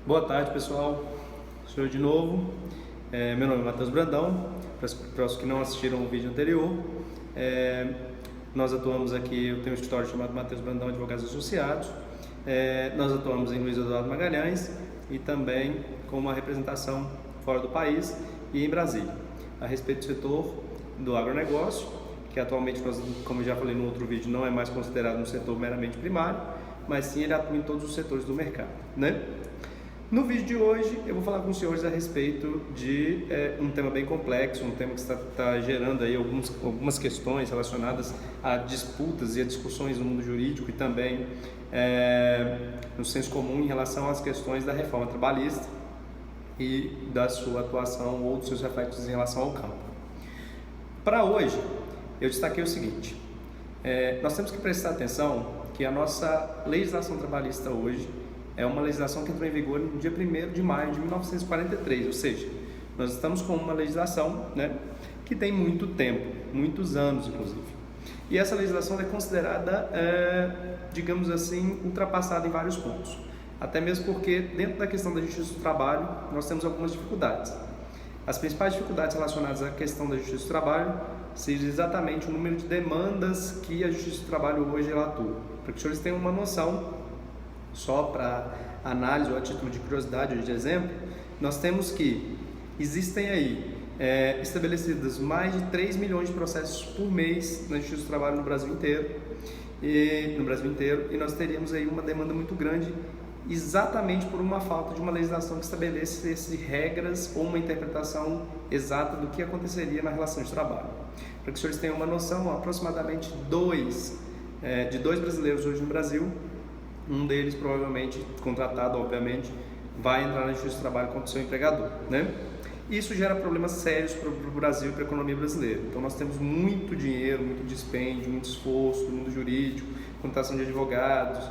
Boa tarde, pessoal. Sou eu de novo. Meu nome é Matheus Brandão. Para os que não assistiram o vídeo anterior, nós atuamos aqui, eu tenho um escritório chamado Matheus Brandão Advogados Associados. Nós atuamos em Luiz Eduardo Magalhães e também com uma representação fora do país e em Brasília, a respeito do setor do agronegócio, que atualmente, como eu já falei no outro vídeo, não é mais considerado um setor meramente primário, mas sim ele atua em todos os setores do mercado, né? No vídeo de hoje eu vou falar com os senhores a respeito de um tema bem complexo, um tema que está gerando aí algumas questões relacionadas a disputas e a discussões no mundo jurídico e também no senso comum em relação às questões da reforma trabalhista e da sua atuação ou dos seus reflexos em relação ao campo. Para hoje, eu destaquei o seguinte: nós temos que prestar atenção que a nossa legislação trabalhista hoje é uma legislação que entrou em vigor no dia 1º de maio de 1943, ou seja, nós estamos com uma legislação, né, que tem muito tempo, muitos anos inclusive. E essa legislação é considerada, digamos assim, ultrapassada em vários pontos. Até mesmo porque dentro da questão da justiça do trabalho nós temos algumas dificuldades. As principais dificuldades relacionadas à questão da justiça do trabalho seja exatamente o número de demandas que a justiça do trabalho hoje ela atua. Para que os senhores tenham uma noção, só para análise ou a título de curiosidade ou de exemplo, nós temos que existem aí estabelecidas mais de 3 milhões de processos por mês na justiça do trabalho no Brasil inteiro, e nós teríamos aí uma demanda muito grande exatamente por uma falta de uma legislação que estabelece regras ou uma interpretação exata do que aconteceria na relação de trabalho. Para que os senhores tenham uma noção, aproximadamente de dois brasileiros hoje no Brasil, um deles provavelmente contratado, obviamente, vai entrar na justiça do trabalho contra o seu empregador, né? Isso gera problemas sérios para o Brasil e para a economia brasileira. Então nós temos muito dinheiro, muito dispêndio, muito esforço no mundo jurídico, contratação de advogados,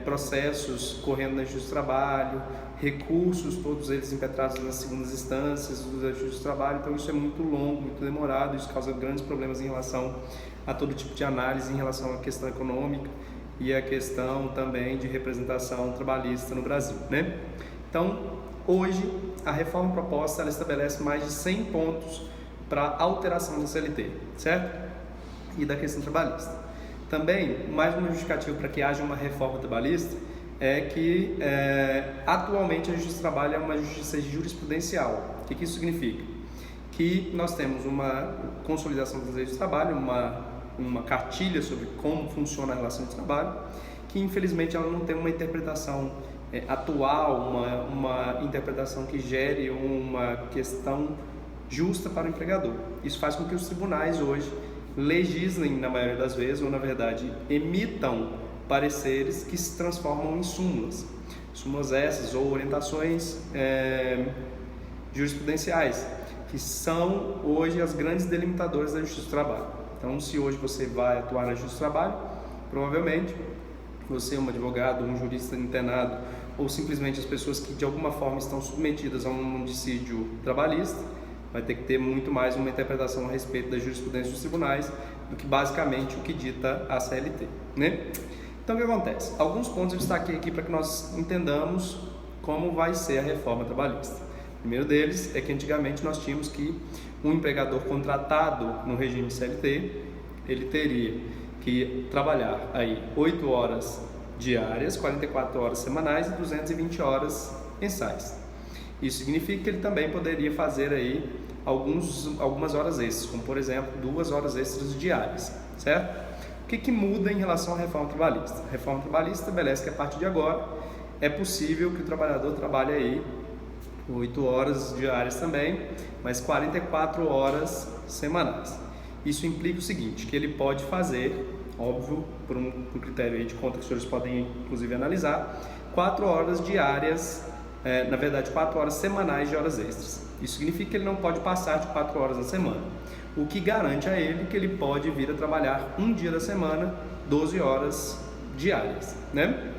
processos correndo na justiça do trabalho, recursos, todos eles impetrados nas segundas instâncias da justiça do trabalho. Então isso é muito longo, muito demorado, isso causa grandes problemas em relação a todo tipo de análise em relação à questão econômica e a questão também de representação trabalhista no Brasil, né? Então, hoje, a reforma proposta ela estabelece mais de 100 pontos para alteração da CLT, certo? E da questão trabalhista. Também, mais uma justificativa para que haja uma reforma trabalhista é que atualmente a justiça do trabalho é uma justiça jurisprudencial. O que isso significa? Que nós temos uma consolidação das leis do trabalho, uma cartilha sobre como funciona a relação de trabalho, que infelizmente ela não tem uma interpretação atual, uma interpretação que gere uma questão justa para o empregador. Isso faz com que os tribunais hoje legislem, na maioria das vezes, ou na verdade emitam pareceres que se transformam em súmulas. Súmulas essas ou orientações jurisprudenciais, que são hoje as grandes delimitadoras da justiça do trabalho. Então, se hoje você vai atuar na justiça do trabalho, provavelmente você é um advogado, um jurista internado, ou simplesmente as pessoas que de alguma forma estão submetidas a um dissídio trabalhista, vai ter que ter muito mais uma interpretação a respeito da jurisprudência dos tribunais do que basicamente o que dita a CLT, né? Então, o que acontece? Alguns pontos eu destaquei aqui para que nós entendamos como vai ser a reforma trabalhista. O primeiro deles é que antigamente nós tínhamos que um empregador contratado no regime CLT, ele teria que trabalhar aí 8 horas diárias, 44 horas semanais e 220 horas mensais. Isso significa que ele também poderia fazer aí algumas horas extras, como por exemplo 2 horas extras diárias, certo? O que muda em relação à reforma trabalhista? A reforma trabalhista estabelece que a partir de agora é possível que o trabalhador trabalhe aí 8 horas diárias também, mas 44 horas semanais. Isso implica o seguinte, que ele pode fazer, óbvio, por um critério aí de conta que os senhores podem inclusive analisar, 4 horas diárias, na verdade 4 horas semanais de horas extras. Isso significa que ele não pode passar de 4 horas na semana, o que garante a ele que ele pode vir a trabalhar um dia da semana, 12 horas diárias, né?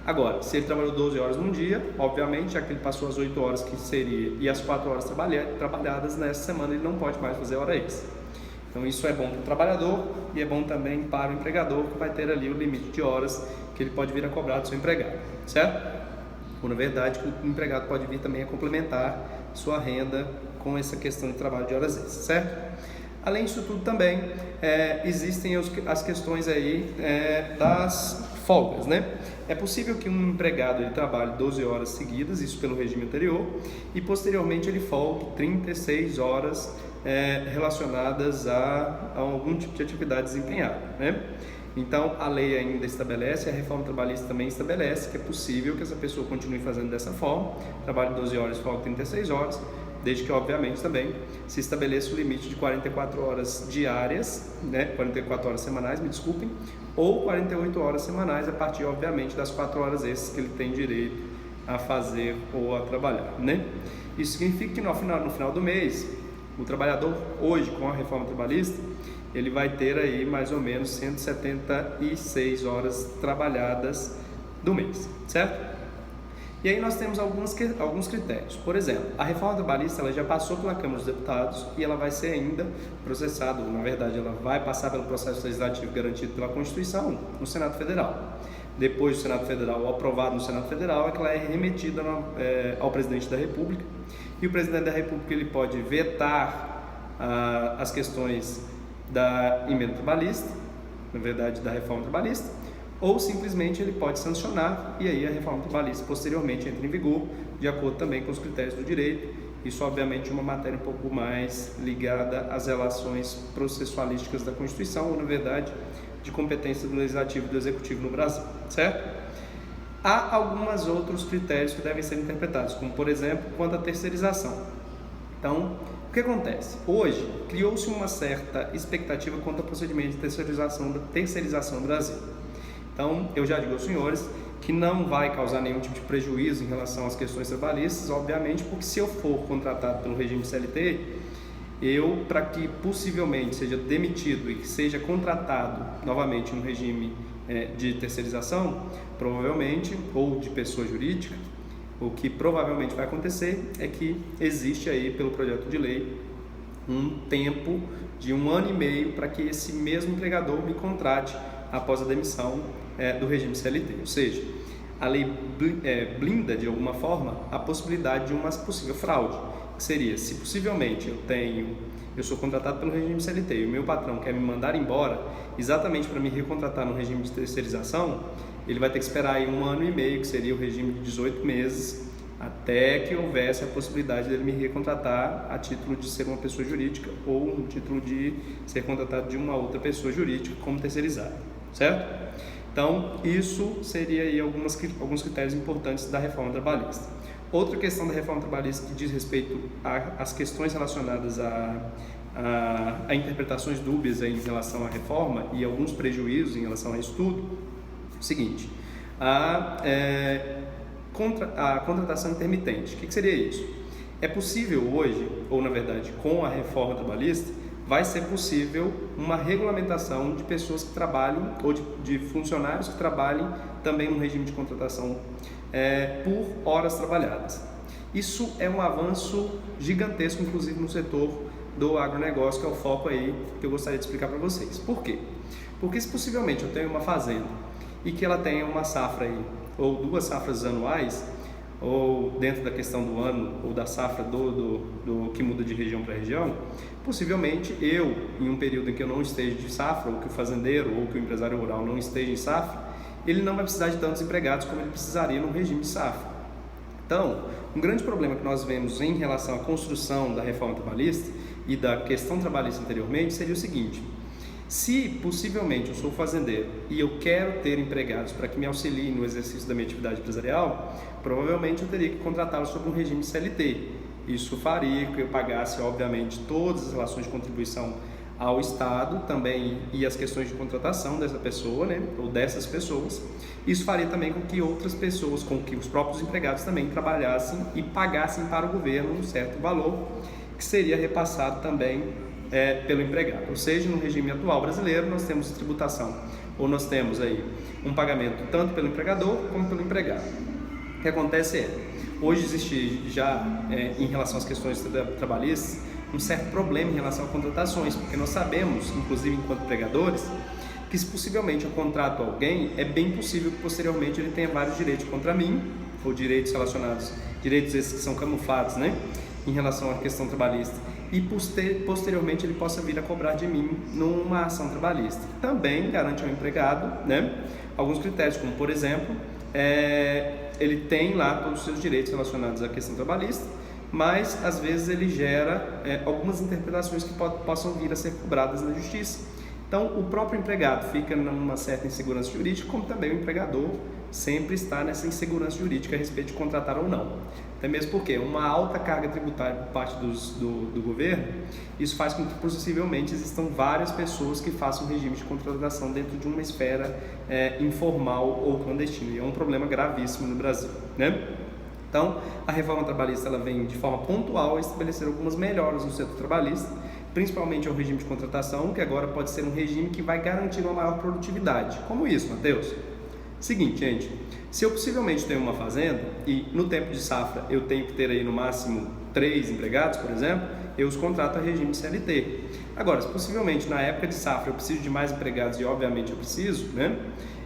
Agora, se ele trabalhou 12 horas num dia, obviamente, já que ele passou as 8 horas que seria e as 4 horas trabalhadas nessa semana, ele não pode mais fazer hora extra. Então isso é bom para o trabalhador e é bom também para o empregador, que vai ter ali o limite de horas que ele pode vir a cobrar do seu empregado, certo? ou na verdade que o empregado pode vir também a complementar sua renda com essa questão de trabalho de horas extras, certo? Além disso tudo também, existem as questões aí das folgas, né? É possível que um empregado ele trabalhe 12 horas seguidas, isso pelo regime anterior, e posteriormente ele folgue 36 horas relacionadas a algum tipo de atividade desempenhada, né? Então, a lei ainda estabelece, a reforma trabalhista também estabelece que é possível que essa pessoa continue fazendo dessa forma, trabalhe 12 horas e folgue 36 horas, desde que, obviamente, também se estabeleça o limite de 44 horas diárias, né, 44 horas semanais, me desculpem, ou 48 horas semanais a partir, obviamente, das 4 horas extras que ele tem direito a fazer ou a trabalhar, né? Isso significa que no final do mês, o trabalhador, hoje, com a reforma trabalhista, ele vai ter aí mais ou menos 176 horas trabalhadas do mês, certo? E aí nós temos alguns critérios. Por exemplo, a reforma trabalhista ela já passou pela Câmara dos Deputados e ela vai ser ainda processada, ou na verdade ela vai passar pelo processo legislativo garantido pela Constituição no Senado Federal. Depois do Senado Federal, aprovado no Senado Federal, é que ela é remetida ao Presidente da República, e o Presidente da República ele pode vetar as questões da emenda trabalhista, na verdade da reforma trabalhista, ou simplesmente ele pode sancionar e aí a reforma trabalhista posteriormente entra em vigor, de acordo também com os critérios do direito. Isso obviamente é uma matéria um pouco mais ligada às relações processualísticas da Constituição, ou na verdade de competência do Legislativo e do Executivo no Brasil, certo? Há alguns outros critérios que devem ser interpretados, como por exemplo, quanto à terceirização. Então, o que acontece? Hoje, criou-se uma certa expectativa quanto ao procedimento de terceirização no Brasil. Então, eu já digo aos senhores que não vai causar nenhum tipo de prejuízo em relação às questões trabalhistas, obviamente, porque se eu for contratado pelo regime CLT, para que possivelmente seja demitido e que seja contratado novamente no regime de terceirização, provavelmente, ou de pessoa jurídica, o que provavelmente vai acontecer é que existe aí, pelo projeto de lei, um tempo de 1 ano e meio para que esse mesmo empregador me contrate após a demissão do regime CLT. Ou seja, a lei blinda de alguma forma a possibilidade de uma possível fraude, que seria, se possivelmente eu sou contratado pelo regime CLT e o meu patrão quer me mandar embora exatamente para me recontratar no regime de terceirização, ele vai ter que esperar aí 1 ano e meio, que seria o regime de 18 meses, até que houvesse a possibilidade dele me recontratar a título de ser uma pessoa jurídica ou um título de ser contratado de uma outra pessoa jurídica como terceirizado, certo? Então, isso seria aí alguns critérios importantes da reforma trabalhista. Outra questão da reforma trabalhista que diz respeito às questões relacionadas a interpretações dúbias aí em relação à reforma e alguns prejuízos em relação a isso tudo, é o seguinte, a contratação intermitente. O que seria isso? É possível hoje, ou na verdade com a reforma trabalhista, vai ser possível uma regulamentação de pessoas que trabalham, ou de funcionários que trabalhem também no regime de contratação por horas trabalhadas. Isso é um avanço gigantesco, inclusive no setor do agronegócio, que é o foco aí que eu gostaria de explicar para vocês. Por quê? Porque se possivelmente eu tenho uma fazenda e que ela tenha uma safra aí, ou 2 safras anuais, ou dentro da questão do ano, ou da safra do que muda de região para região, possivelmente eu, em um período em que eu não esteja de safra, ou que o fazendeiro ou que o empresário rural não esteja em safra, ele não vai precisar de tantos empregados como ele precisaria no regime de safra. Então, um grande problema que nós vemos em relação à construção da reforma trabalhista e da questão trabalhista anteriormente seria o seguinte: se possivelmente eu sou fazendeiro e eu quero ter empregados para que me auxiliem no exercício da minha atividade empresarial, provavelmente eu teria que contratá-los sob um regime CLT. Isso faria com que eu pagasse, obviamente, todas as relações de contribuição ao Estado também e as questões de contratação dessa pessoa, né, ou dessas pessoas. Isso faria também com que outras pessoas, com que os próprios empregados também trabalhassem e pagassem para o governo um certo valor que seria repassado também pelo empregado. Ou seja, no regime atual brasileiro nós temos tributação, ou nós temos aí um pagamento tanto pelo empregador como pelo empregado. O que acontece hoje existe já em relação às questões trabalhistas um certo problema em relação a contratações, porque nós sabemos, inclusive enquanto empregadores, que se possivelmente eu contrato alguém, é bem possível que posteriormente ele tenha vários direitos contra mim ou direitos relacionados, direitos esses que são camuflados, né, em relação à questão trabalhista, e posteriormente ele possa vir a cobrar de mim numa ação trabalhista. Também garante ao empregado, né, alguns critérios, como por exemplo, ele tem lá todos os seus direitos relacionados à questão trabalhista, mas às vezes ele gera algumas interpretações que possam vir a ser cobradas na justiça. Então o próprio empregado fica numa certa insegurança jurídica, como também o empregador sempre está nessa insegurança jurídica a respeito de contratar ou não. Até mesmo porque uma alta carga tributária por parte do governo, isso faz com que possivelmente existam várias pessoas que façam regime de contratação dentro de uma esfera informal ou clandestina. E é um problema gravíssimo no Brasil, né? Então, a reforma trabalhista ela vem de forma pontual a estabelecer algumas melhoras no setor trabalhista, principalmente ao regime de contratação, que agora pode ser um regime que vai garantir uma maior produtividade. Como isso, Matheus? Seguinte, gente, se eu possivelmente tenho uma fazenda e no tempo de safra eu tenho que ter aí no máximo 3 empregados, por exemplo, eu os contrato a regime CLT. Agora, se possivelmente na época de safra eu preciso de mais empregados e obviamente eu preciso, né?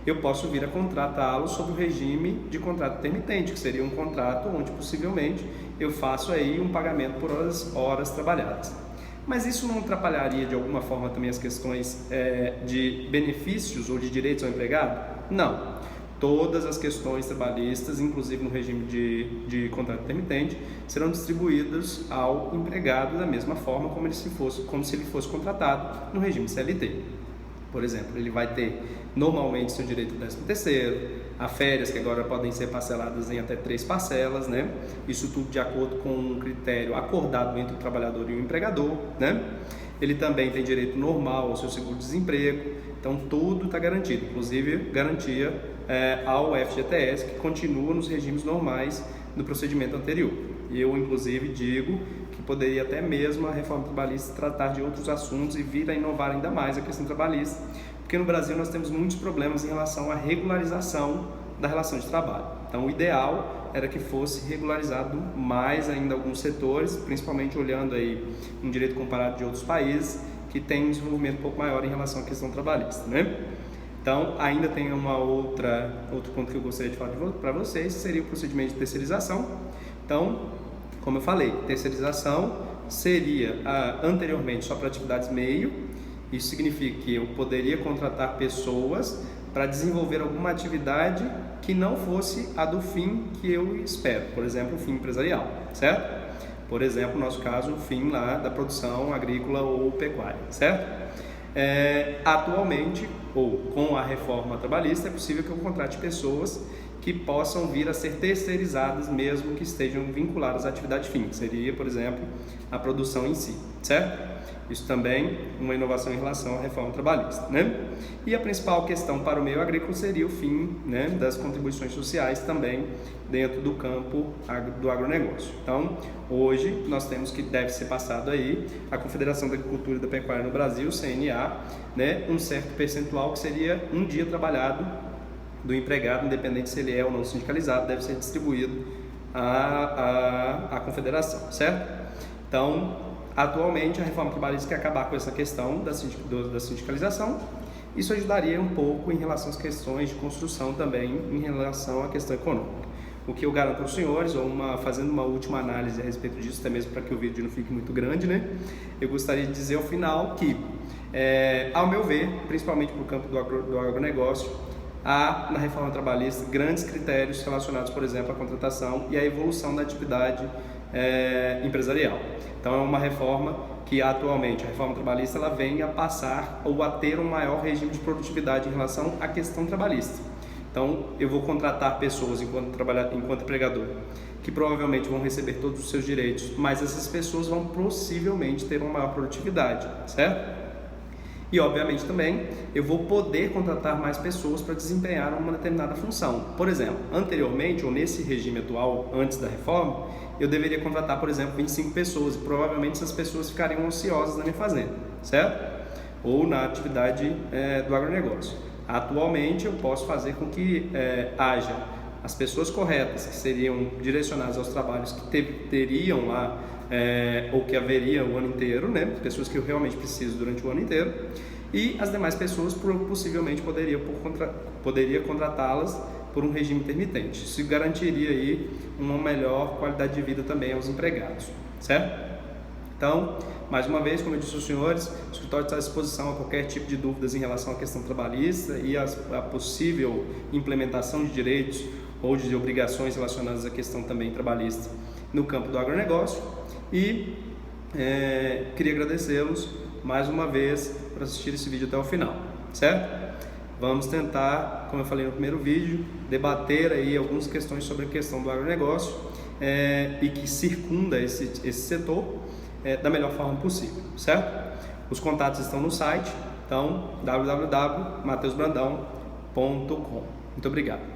Eu posso vir a contratá-los sob o regime de contrato intermitente, que seria um contrato onde possivelmente eu faço aí um pagamento por horas trabalhadas. Mas isso não atrapalharia de alguma forma também as questões de benefícios ou de direitos ao empregado? Não. Todas as questões trabalhistas, inclusive no regime de contrato intermitente, serão distribuídas ao empregado da mesma forma como se ele fosse contratado no regime CLT. Por exemplo, ele vai ter normalmente seu direito ao 13º, a férias que agora podem ser parceladas em até 3 parcelas, né? Isso tudo de acordo com um critério acordado entre o trabalhador e o empregador, né? Ele também tem direito normal ao seu seguro-desemprego, então tudo está garantido, inclusive garantia ao FGTS, que continua nos regimes normais do procedimento anterior. E eu, inclusive, digo que poderia até mesmo a reforma trabalhista tratar de outros assuntos e vir a inovar ainda mais a questão trabalhista, porque no Brasil nós temos muitos problemas em relação à regularização da relação de trabalho. Então o ideal era que fosse regularizado mais ainda alguns setores, principalmente olhando aí um direito comparado de outros países que tem um desenvolvimento um pouco maior em relação à questão trabalhista, né? Então ainda tem outro ponto que eu gostaria de falar para vocês, seria o procedimento de terceirização. Então, como eu falei, terceirização seria anteriormente só para atividades meio. Isso significa que eu poderia contratar pessoas para desenvolver alguma atividade que não fosse a do fim que eu espero, por exemplo, o fim empresarial, certo? Por exemplo, no nosso caso, o fim lá da produção agrícola ou pecuária, certo? Atualmente, ou com a reforma trabalhista, é possível que eu contrate pessoas que possam vir a ser terceirizadas mesmo que estejam vinculadas à atividade fim, que seria, por exemplo, a produção em si, certo? Isso também uma inovação em relação à reforma trabalhista, né? E a principal questão para o meio agrícola seria o fim, né, das contribuições sociais também dentro do campo do agronegócio. Então, hoje nós temos que deve ser passado aí a Confederação da Agricultura e da Pecuária no Brasil, CNA, né, um certo percentual que seria um dia trabalhado do empregado, independente se ele é ou não sindicalizado, deve ser distribuído à confederação, certo? Então, atualmente a reforma trabalhista quer acabar com essa questão da sindicalização. Isso ajudaria um pouco em relação às questões de construção também, em relação à questão econômica. O que eu garanto aos senhores, fazendo uma última análise a respeito disso, até mesmo para que o vídeo não fique muito grande, né? Eu gostaria de dizer ao final que, ao meu ver, principalmente para o campo do agronegócio, há na reforma trabalhista grandes critérios relacionados, por exemplo, à contratação e à evolução da atividade empresarial. Então é uma reforma que atualmente, a reforma trabalhista, ela vem a passar ou a ter um maior regime de produtividade em relação à questão trabalhista. Então eu vou contratar pessoas enquanto empregador que provavelmente vão receber todos os seus direitos, mas essas pessoas vão possivelmente ter uma maior produtividade, certo? E obviamente também eu vou poder contratar mais pessoas para desempenhar uma determinada função. Por exemplo, anteriormente ou nesse regime atual, antes da reforma, eu deveria contratar, por exemplo, 25 pessoas e provavelmente essas pessoas ficariam ociosas na minha fazenda, certo? Ou na atividade do agronegócio. Atualmente eu posso fazer com que haja as pessoas corretas que seriam direcionadas aos trabalhos que teriam lá ou que haveria o ano inteiro, né? Pessoas que eu realmente preciso durante o ano inteiro, e as demais pessoas possivelmente poderia contratá-las por um regime intermitente. Isso garantiria aí uma melhor qualidade de vida também aos empregados, certo? Então, mais uma vez, como eu disse aos senhores, o escritório está à disposição a qualquer tipo de dúvidas em relação à questão trabalhista e a possível implementação de direitos ou de obrigações relacionadas à questão também trabalhista no campo do agronegócio. E queria agradecê-los mais uma vez por assistir esse vídeo até o final, certo? Vamos tentar, como eu falei no primeiro vídeo, debater aí algumas questões sobre a questão do agronegócio e que circunda esse setor da melhor forma possível, certo? Os contatos estão no site, então www.mateusbrandão.com. Muito obrigado.